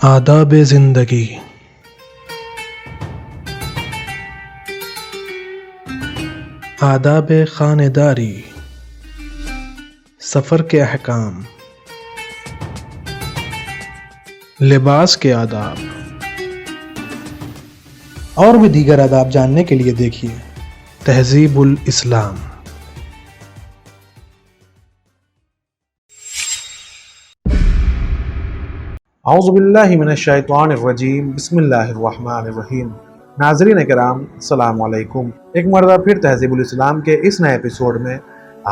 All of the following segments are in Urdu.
آداب زندگی۔ آداب خانہ داری، سفر کے احکام، لباس کے آداب اور بھی دیگر آداب جاننے کے لیے دیکھیے تہذیب الاسلام۔ اعوذ باللہ من الشیطان الرجیم، بسم اللہ الرحمن الرحیم۔ ناظرین کرام، السلام علیکم۔ ایک مرتبہ پھر تہذیب الاسلام کے اس نئے ایپیسوڈ میں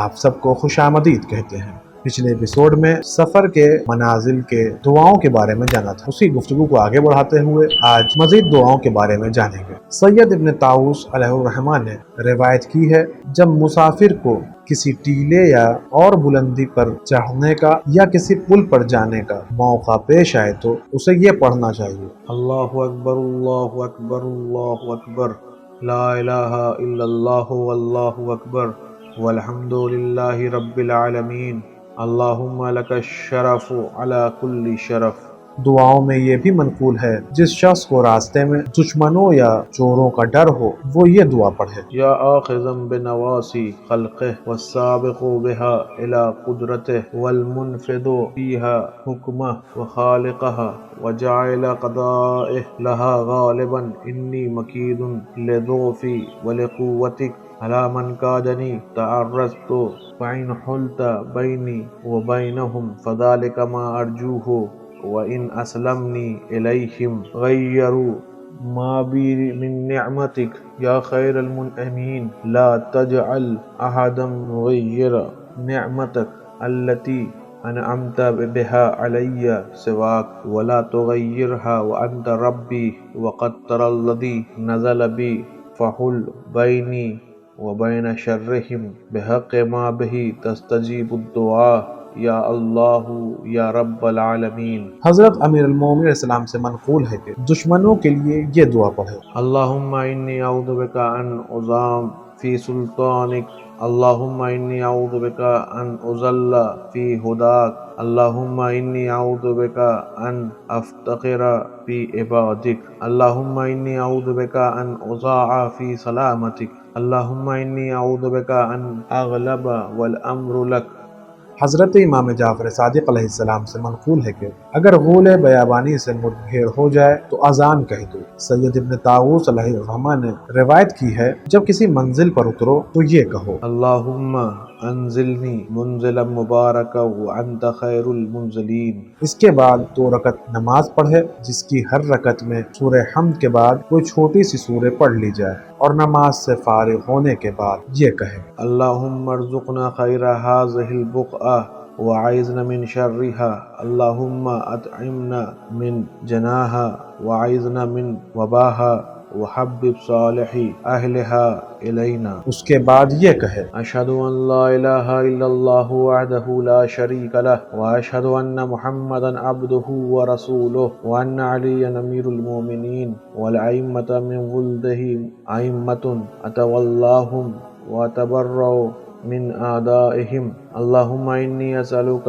آپ سب کو خوش آمدید کہتے ہیں۔ پچھلے ایپیسوڈ میں سفر کے منازل کے دعاؤں کے بارے میں جانا تھا، اسی گفتگو کو آگے بڑھاتے ہوئے آج مزید دعاؤں کے بارے میں جانیں گے۔ سید ابن طاووس علیہ الرحمہ نے روایت کی ہے، جب مسافر کو کسی ٹیلے یا اور بلندی پر چڑھنے کا یا کسی پل پر جانے کا موقع پیش آئے تو اسے یہ پڑھنا چاہیے: اللہ اکبر اللہ اکبر اللہ اکبر، لا الہ الا اللہ واللہ اکبر، والحمد للہ رب العالمین، اللہم لک الشرف علی کل شرف۔ دعاؤں میں یہ بھی منقول ہے، جس شخص کو راستے میں دشمنوں یا چوروں کا ڈر ہو وہ یہ دعا پڑھے: یا آخذا بنواسی خلقہ والسابق بہا الی قدرتہ والمنفذ فیہا حکمہ وخالقہ وجاعل قضائہ لہا غالبا انی مکید لضعفی ولقوتک علی من کادنی تعرضت فإن حلت بینی وبینہم فذلک ما ارجوہ وإن أسلمني إليهم غيروا ما بي من نعمتك يا خير المنعمين لا تجعل أحدا مغير نعمتك التي أنعمت بها علي سواك ولا تغيرها وأنت ربي وقد ترى الذي نزل بي فحل بيني وبين شرهم بحق ما به تستجيب الدعاء یا اللہ یا رب العالمین۔ حضرت امیر المومنین علیہ السلام سے منقول ہے کہ دشمنوں کے لیے یہ دعا پڑھے: اللہم انی اعوذ بک ان اظام فی سلطانک، اللہم انی اعوذ بک ان اضل فی ہداک، اللہم انی اعوذ بک ان افتقر فی عبادک، اللہم انی اعوذ بک ان اضاع فی سلامتک، اللہم انی اعوذ بک ان اغلب والامر لک۔ حضرت امام جعفر صادق علیہ السلام سے منقول ہے کہ اگر غول بیابانی سے مٹبھیڑ ہو جائے تو اذان کہہ دو۔ سید ابن طاووس علیہ الرحمہ نے روایت کی ہے، جب کسی منزل پر اترو تو یہ کہو: اللہم انزلنی منزلا مبارکا وانت خیر المنزلین۔ اس کے بعد 2 رکعت نماز پڑھے، جس کی ہر رکعت میں سورہ حمد کے بعد کوئی چھوٹی سی سورہ پڑھ لی جائے، اور نماز سے فارغ ہونے کے بعد یہ کہے: اللہم ارزقنا خیر هذه البقعہ وعائذنا من شرها، اللہم اطعمنا من جناها وعائذنا من وباها وحبب صالح اہلها الینا۔ اس کے بعد یہ کہے: اشہد ان لا الہ الا اللہ وحدہ لا شریک لہ واشہد ان محمدا عبدہ ورسولہ وان علیا امیر المومنین والائمة من ولدہ ائمة اتولاہم واتبرؤ من اعدائہم، اللہم انی اسألک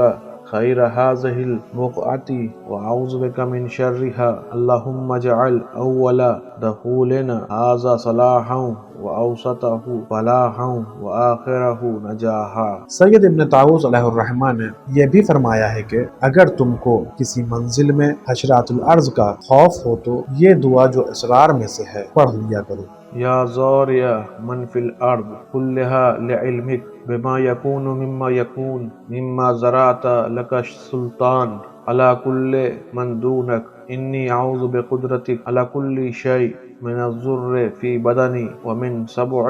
خیر هذه البقعة واعوذ بک من شرها، اللہم اجعل اول دخولنا هذا صلاحا واوسطه فلاحا وآخرہ نجاحا۔ سید ابن طاووس علیہ الرحمہ نے یہ بھی فرمایا ہے کہ اگر تم کو کسی منزل میں حشرات الارض کا خوف ہو تو یہ دعا جو اسرار میں سے ہے پڑھ لیا کرو: یا زارع من فی الارض كلها لعلمک بما یکون مما یکون مما زرعت لک السلطان علی کل من دونک، انی اعوذ بقدرتک علی کل شیء من الضر فی بدنی ومن سبع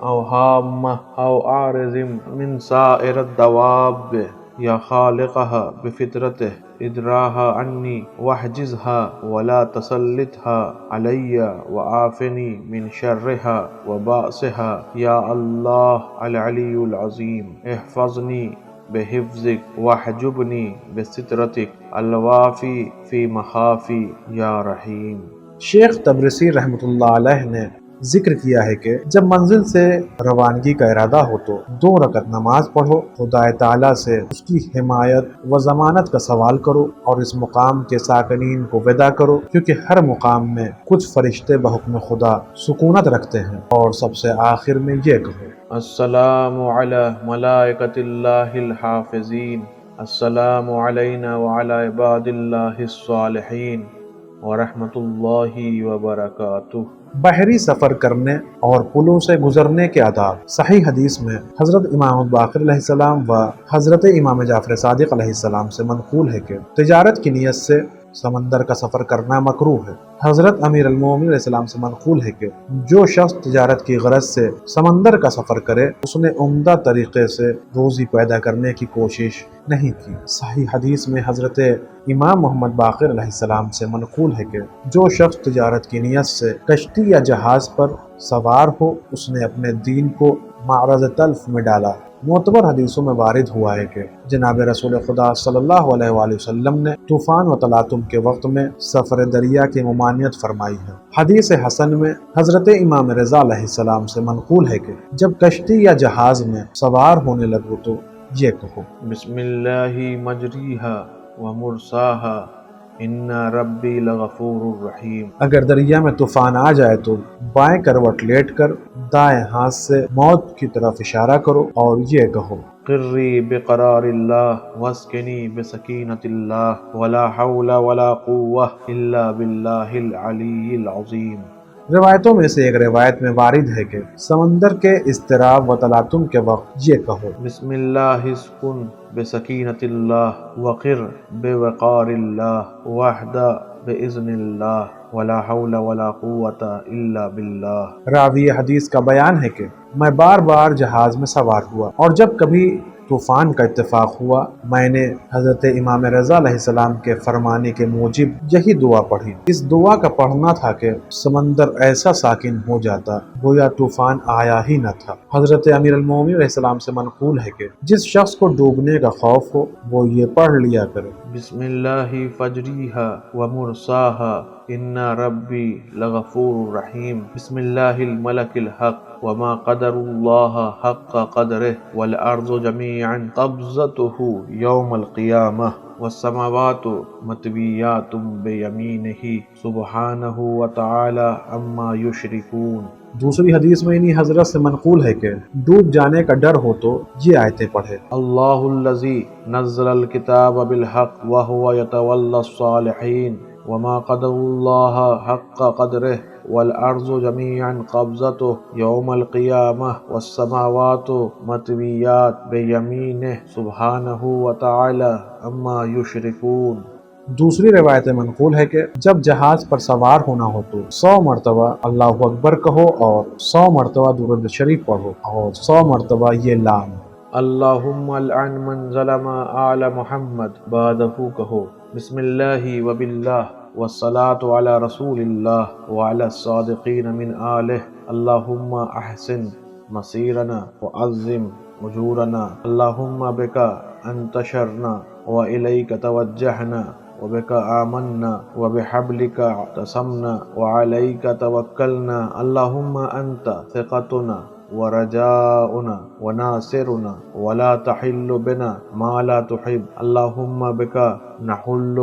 او ہامہ او عارض من سائر الدواب، یا خالقها بفطرتہ ادراها عنی واحجزها ولا تسلطها علی وعافنی من شرها وبأسها، یا اللہ العلی العظیم احفظنی بحفظک واحجبنی بسترتک الوافی فی مخافی یا رحیم۔ شیخ تبرسی رحمۃ اللہ علیہ نے ذکر کیا ہے کہ جب منزل سے روانگی کا ارادہ ہو تو 2 رکعت نماز پڑھو، خدا تعالیٰ سے اس کی حمایت و ضمانت کا سوال کرو اور اس مقام کے ساکنین کو ودا کرو، کیونکہ ہر مقام میں کچھ فرشتے بحکم خدا سکونت رکھتے ہیں، اور سب سے آخر میں یہ کہو: السلام علی ملائکۃ اللہ الحافظین، السلام علینا وعلی عباد اللہ الصالحین ورحمۃ اللہ وبرکاتہ۔ بحری سفر کرنے اور پلوں سے گزرنے کے آداب۔ صحیح حدیث میں حضرت امام باقر علیہ السلام و حضرت امام جعفر صادق علیہ السلام سے منقول ہے کہ تجارت کی نیت سے سمندر کا سفر کرنا مکروہ ہے۔ حضرت امیر المومنین علیہ السلام سے منقول ہے کہ جو شخص تجارت کی غرض سے سمندر کا سفر کرے اس نے عمدہ طریقے سے روزی پیدا کرنے کی کوشش نہیں کی۔ صحیح حدیث میں حضرت امام محمد باقر علیہ السلام سے منقول ہے کہ جو شخص تجارت کی نیت سے کشتی یا جہاز پر سوار ہو اس نے اپنے دین کو معرض تلف میں ڈالا۔ معتبر حدیثوں میں وارد ہوا ہے کہ جناب رسول خدا صلی اللہ علیہ وآلہ وسلم نے طوفان و تلاطم کے وقت میں سفر دریا کی ممانعت فرمائی ہے۔ حدیث حسن میں حضرت امام رضا علیہ السلام سے منقول ہے کہ جب کشتی یا جہاز میں سوار ہونے لگو تو یہ کہو: بسم اللہ مجریہا ومرساہا ان ربی لغفور الرحیم۔ اگر دریا میں طوفان آ جائے تو بائیں کروٹ لیٹ کر دائیں ہاتھ سے موت کی طرف اشارہ کرو اور یہ کہو: قری بقرار اللہ واسکنی بسکینۃ اللہ ولا حول ولا قوة الا باللہ العلی العظیم۔ روایتوں میں سے ایک روایت میں وارد ہے کہ سمندر کے اضطراب و تلاطم کے وقت یہ کہو: بسم اللہ اسکن بسکینۃ اللہ وقر بوقار اللہ واہدہ باذن اللہ ولا حول ولا قوة الا باللہ۔ راوی حدیث کا بیان ہے کہ میں بار بار جہاز میں سوار ہوا اور جب کبھی طوفان کا اتفاق ہوا میں نے حضرت امام رضا علیہ السلام کے فرمانے کے موجب یہی دعا پڑھی۔ اس دعا کا پڑھنا تھا کہ سمندر ایسا ساکن ہو جاتا گویا طوفان آیا ہی نہ تھا۔ حضرت امیر المومنین علیہ السلام سے منقول ہے کہ جس شخص کو ڈوبنے کا خوف ہو وہ یہ پڑھ لیا کرے: بسم اللہ فجریہا ومرساہا ان ربی لغفور رحیم۔ بسم اللہ الملک الحق وما قدر اللہ حق قدرہ والارض جميعا قبضته یوم القیامہ والسماوات مطویات بیمینہ سبحانہ وتعالی عما یشرکون۔ دوسری حدیث میں انہی حضرت سے منقول ہے کہ ڈوب جانے کا ڈر ہو تو یہ آیتیں پڑھے: اللہ الذی نزل الکتاب بالحق وهو یتولی الصالحین وما قدر اللہ حق قدرہ والارض جميعا قبضته یوم القیامہ والسماوات مطویات بیمینہ سبحانہ وتعالی عما یشرکون۔ دوسری روایت منقول ہے کہ جب جہاز پر سوار ہونا ہو تو 100 مرتبہ اللہ اکبر کہو اور 100 مرتبہ درود شریف پڑھو اور 100 مرتبہ یہ لام: اللہم العن من ظلم آل محمد بعدہ کہو۔ بسم اللہ وباللہ والصلاة علی رسول اللہ وعلی الصادقین من آلہ۔ اللہم احسن مسیرنا وعظم اجورنا۔ اللہم بکا انتشرنا والیک توجہنا وبک آمنا وبحبلک اعتصمنا وعلیک توکلنا۔ اللہم انت ثقتنا ورجاؤنا وناصرنا ولا تحل بنا ما لا تحب۔ اللہم بک نحل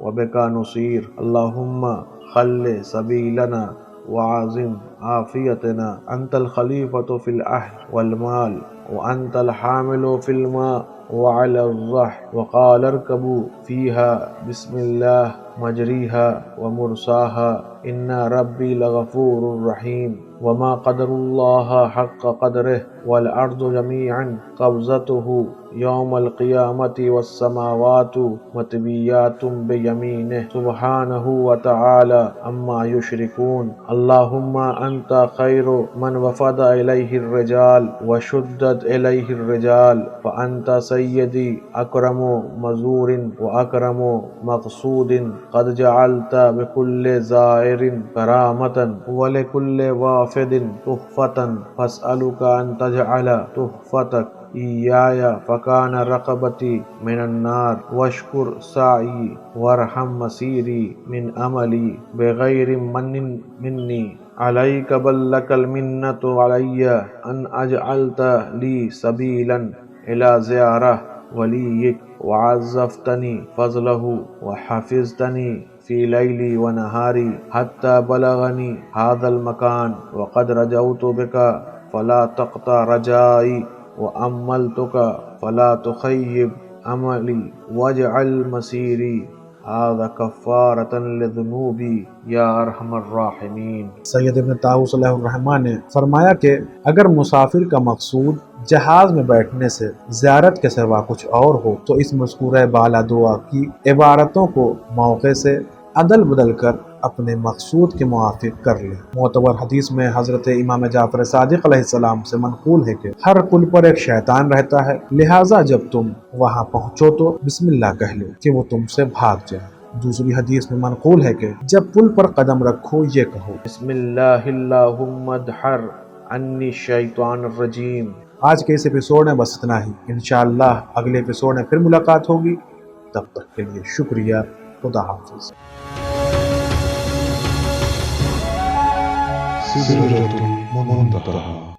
وبک نصیر۔ اللہم خل سبیلنا وعظم عافیتنا۔ انت الخلیفۃ فی الاہل والمال وانت الحامل فی الماء وعلى الظهر وقال اركبوا فيها بسم الله مجريها ومرساها ان ربي لغفور رحيم۔ وما قدر الله حق قدره والارض جميعا قبضته یوم القیامة والسماوات مطویات بیمینہ سبحانہ وتعالی عما یشرکون۔ اللہم انت خیر من وفد الیہ الرجال وشدت الیہ الرجال فانت سیدی اکرم مزور واکرم مقصود قد جعلت بكل زائر کرامتا ولكل وافد تحفة فاسألك ان تجعل تحفتك ایایا فکان رقبتی من النار واشکر سعی وارحم مسیری من عملی بغیر من منی عليك بل لك المنة علي أن أجعلت لي سبيلا إلى زيارة وليك وعزفتني فضله وحفظتني في ليلي ونهاري حتى بلغني هذا المكان وقد رجوت بك فلا تقطع رجائي وأملتك فلا تخيب أملي واجعل مسيري هذا كفارة لذنوبي یا ارحم الراحمین۔ سید ابن طاووس علیہ الرحمہ نے فرمایا کہ اگر مسافر کا مقصود جہاز میں بیٹھنے سے زیارت کے سوا کچھ اور ہو تو اس مذکورہ بالا دعا کی عبارتوں کو موقع سے عدل بدل کر اپنے مقصود کے موافق کر لے۔ معتبر حدیث میں حضرت امام جعفر صادق علیہ السلام سے منقول ہے کہ ہر پل پر ایک شیطان رہتا ہے، لہٰذا جب تم وہاں پہنچو تو بسم اللہ کہہ لو کہ وہ تم سے بھاگ جائے۔ دوسری حدیث میں منقول ہے کہ جب پل پر قدم رکھو یہ کہو بسم اللہ اللہم ادحر عنی الشیطان الرجیم۔ آج کے اس ایپیسوڈ میں بس اتنا ہی، انشاءاللہ اگلے ایپیسوڈ میں پھر ملاقات ہوگی، تب تک کے لیے شکریہ، خدا حافظ۔ سدرة منتهى